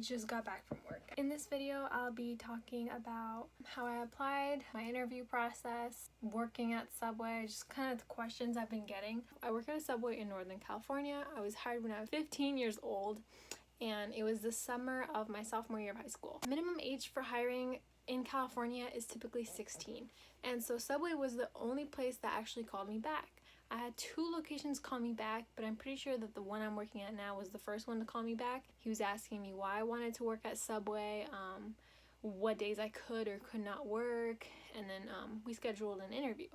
just got back from work. In this video, I'll be talking about how I applied, my interview process, working at Subway, just kind of the questions I've been getting. I work at a Subway in Northern California. I was hired when I was 15 years old, and it was the summer of my sophomore year of high school. Minimum age for hiring in California is typically 16, and so Subway was the only place that actually called me back. I had 2 locations call me back, but I'm pretty sure that the one I'm working at now was the first one to call me back. He was asking me why I wanted to work at Subway, what days I could or could not work, and then we scheduled an interview.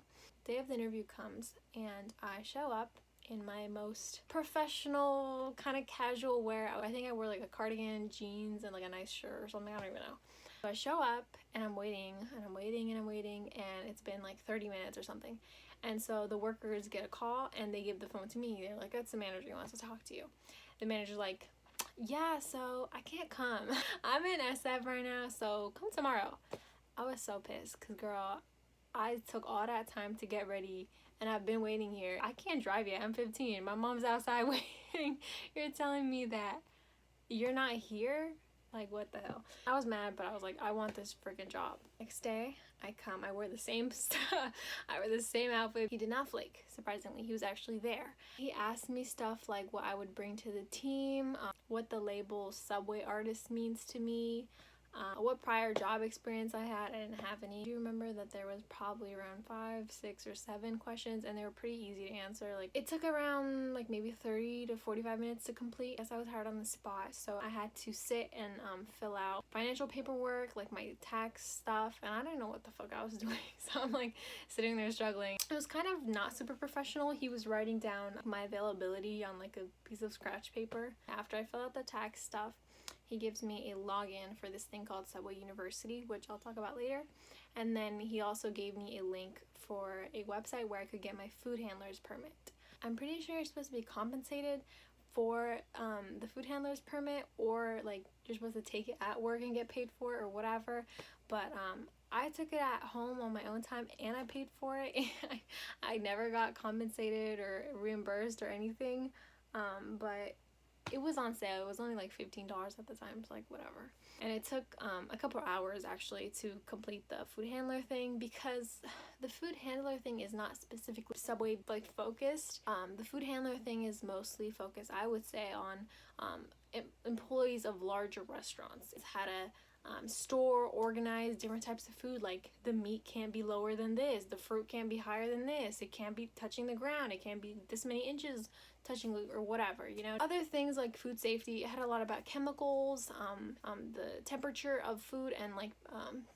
Day of the interview comes, and I show up in my most professional, kind of casual wear. I think I wore like a cardigan, jeans, and like a nice shirt or something, I don't even know. So I show up, and I'm waiting, and I'm waiting, and I'm waiting, and it's been like 30 minutes or something. And so the workers get a call, and they give the phone to me. They're like, "That's the manager, he wants to talk to you." The manager's like, "Yeah, so I can't come. I'm in SF right now, so come tomorrow." I was so pissed, because girl, I took all that time to get ready, and I've been waiting here. I can't drive yet. I'm 15. My mom's outside waiting. You're telling me that you're not here? Like, what the hell? I was mad, but I was like, I want this freaking job. Next day, I come. I wear the same stuff. I wear the same outfit. He did not flake, surprisingly. He was actually there. He asked me stuff like what I would bring to the team, what the label Subway artist means to me, what prior job experience I had. I didn't have any. I do remember that there was probably around 5, 6, or 7 questions, and they were pretty easy to answer. Like, it took around like maybe 30 to 45 minutes to complete, as I was hired on the spot. So I had to sit and fill out financial paperwork, like my tax stuff, and I didn't know what the fuck I was doing. So I'm like sitting there struggling. It was kind of not super professional. He was writing down my availability on like a piece of scratch paper. After I fill out the tax stuff, he gives me a login for this thing called Subway University, which I'll talk about later. And then he also gave me a link for a website where I could get my food handler's permit. I'm pretty sure you're supposed to be compensated for the food handler's permit, or like you're supposed to take it at work and get paid for it or whatever. But I took it at home on my own time, and I paid for it. I never got compensated or reimbursed or anything, but it was on sale. It was only like $15 at the time, so like whatever. And it took a couple hours actually to complete the food handler thing, because the food handler thing is not specifically Subway like focused. The food handler thing is mostly focused, I would say, on employees of larger restaurants. It's how to store, organize different types of food. Like, the meat can't be lower than this, the fruit can't be higher than this, it can't be touching the ground, it can't be this many inches touching, or whatever, you know. Other things like food safety, it had a lot about chemicals, the temperature of food, and like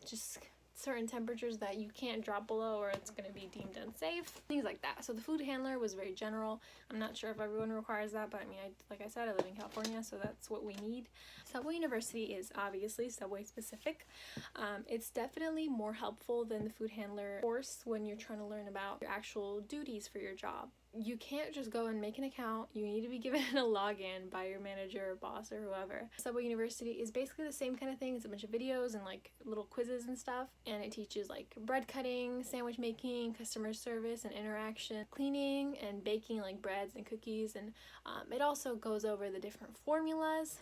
just certain temperatures that you can't drop below or it's going to be deemed unsafe, things like that. So the food handler was very general. I'm not sure if everyone requires that, but I mean, like I said, I live in California, so that's what we need. Subway University is obviously Subway specific. It's definitely more helpful than the food handler course when you're trying to learn about your actual duties for your job. You can't just go and make an account. You need to be given a login by your manager or boss or whoever. Subway University is basically the same kind of thing. It's a bunch of videos and like little quizzes and stuff, and it teaches like bread cutting, sandwich making, customer service and interaction, cleaning and baking like breads and cookies, and it also goes over the different formulas.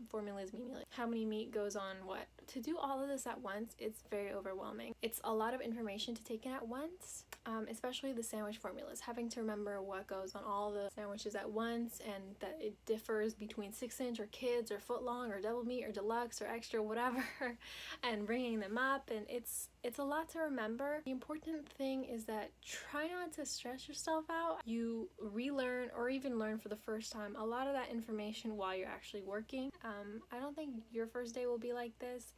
Formulas meaning like how many meat goes on what. To do all of this at once, it's very overwhelming. It's a lot of information to take in at once, especially the sandwich formulas. Having to remember what goes on all the sandwiches at once, and that it differs between 6-inch or kids or foot long or double meat or deluxe or extra, whatever, and bringing them up, and it's a lot to remember. The important thing is that try not to stress yourself out. You relearn or even learn for the first time a lot of that information while you're actually working. I don't think your first day will be like this,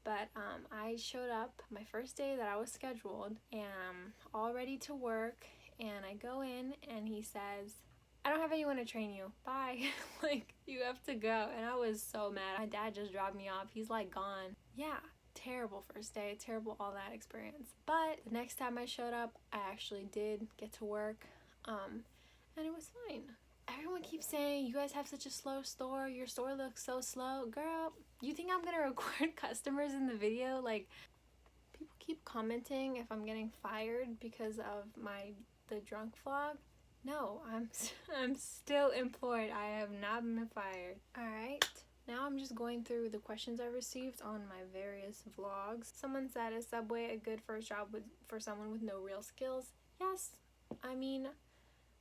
but I showed up my first day that I was scheduled, and I'm all ready to work, and I go in and he says, "I don't have anyone to train you, bye." Like, you have to go. And I was so mad. My dad just dropped me off. He's like gone. Yeah, terrible first day, terrible all that experience. But the next time I showed up, I actually did get to work, and it was fine. Everyone keeps saying, "You guys have such a slow store, your store looks so slow." Girl, you think I'm gonna record customers in the video? Like, people keep commenting if I'm getting fired because of the drunk vlog. No, I'm still employed. I have not been fired. Alright, Now I'm just going through the questions I received on my various vlogs. Someone said, is Subway a good first job for someone with no real skills? Yes. I mean,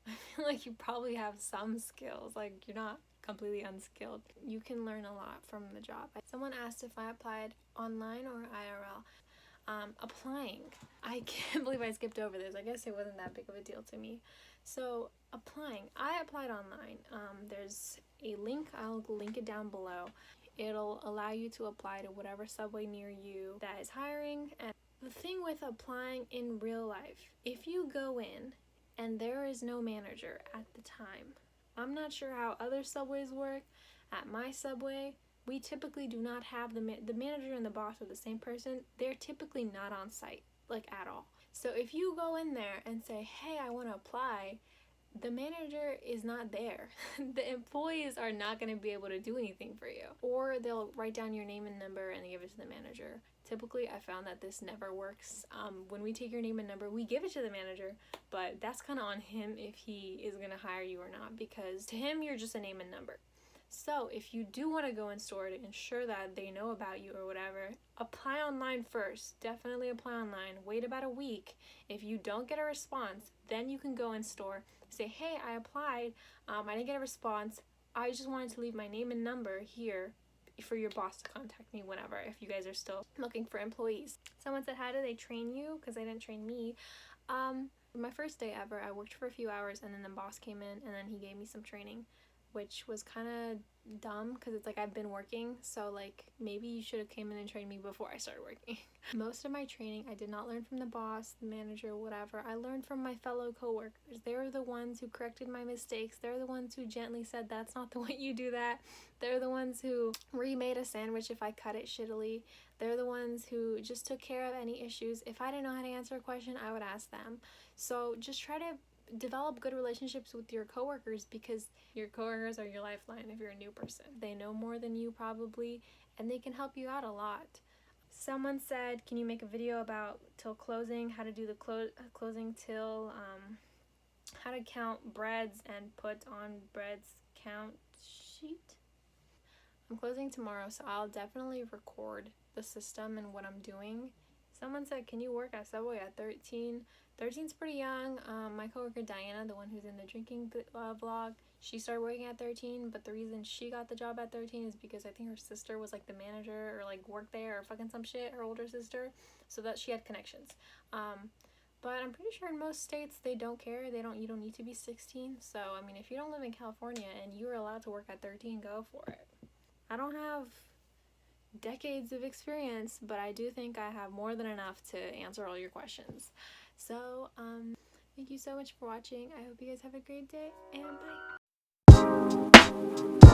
I feel like you probably have some skills. Like, you're not completely unskilled. You can learn a lot from the job. Someone asked if I applied online or IRL. Applying. I can't believe I skipped over this. I guess it wasn't that big of a deal to me. So, applying. I applied online. There's a link. I'll link it down below. It'll allow you to apply to whatever Subway near you that is hiring. And the thing with applying in real life, if you go in and there is no manager at the time, I'm not sure how other Subways work. At my Subway, we typically do not have the manager and the boss are the same person. They're typically not on site, like, at all. So if you go in there and say, hey, I want to apply, the manager is not there. The employees are not going to be able to do anything for you. Or they'll write down your name and number and give it to the manager. Typically, I found that this never works. When we take your name and number, we give it to the manager, but that's kind of on him if he is going to hire you or not, because to him, you're just a name and number. So if you do want to go in store to ensure that they know about you or whatever, apply online first. Definitely apply online. Wait about a week. If you don't get a response, then you can go in store. Say, hey, I applied. I didn't get a response. I just wanted to leave my name and number here for your boss to contact me whenever, if you guys are still looking for employees. Someone said, how do they train you? Because they didn't train me. My first day ever, I worked for a few hours and then the boss came in and then he gave me some training, which was kind of dumb because it's like I've been working, so like maybe you should have came in and trained me before I started working. Most of my training I did not learn from the boss, the manager, whatever. I learned from my fellow coworkers. They were the ones who corrected my mistakes. They're the ones who gently said, that's not the way you do that. They're the ones who remade a sandwich if I cut it shittily. They're the ones who just took care of any issues. If I didn't know how to answer a question, I would ask them. So just try to develop good relationships with your coworkers, because your coworkers are your lifeline if you're a new person. They know more than you probably, and they can help you out a lot. Someone said, can you make a video about till closing, how to do the closing till, how to count breads and put on breads count sheet? I'm closing tomorrow, so I'll definitely record the system and what I'm doing. Someone said, can you work at Subway at 13? 13's pretty young. My coworker Diana, the one who's in the drinking vlog, she started working at 13, but the reason she got the job at 13 is because I think her sister was like the manager or like worked there or fucking some shit, her older sister, so that she had connections. But I'm pretty sure in most states they don't care. You don't need to be 16. So I mean, if you don't live in California and you're allowed to work at 13, go for it. I don't have decades of experience, but I do think I have more than enough to answer all your questions. So, thank you so much for watching. I hope you guys have a great day, and bye!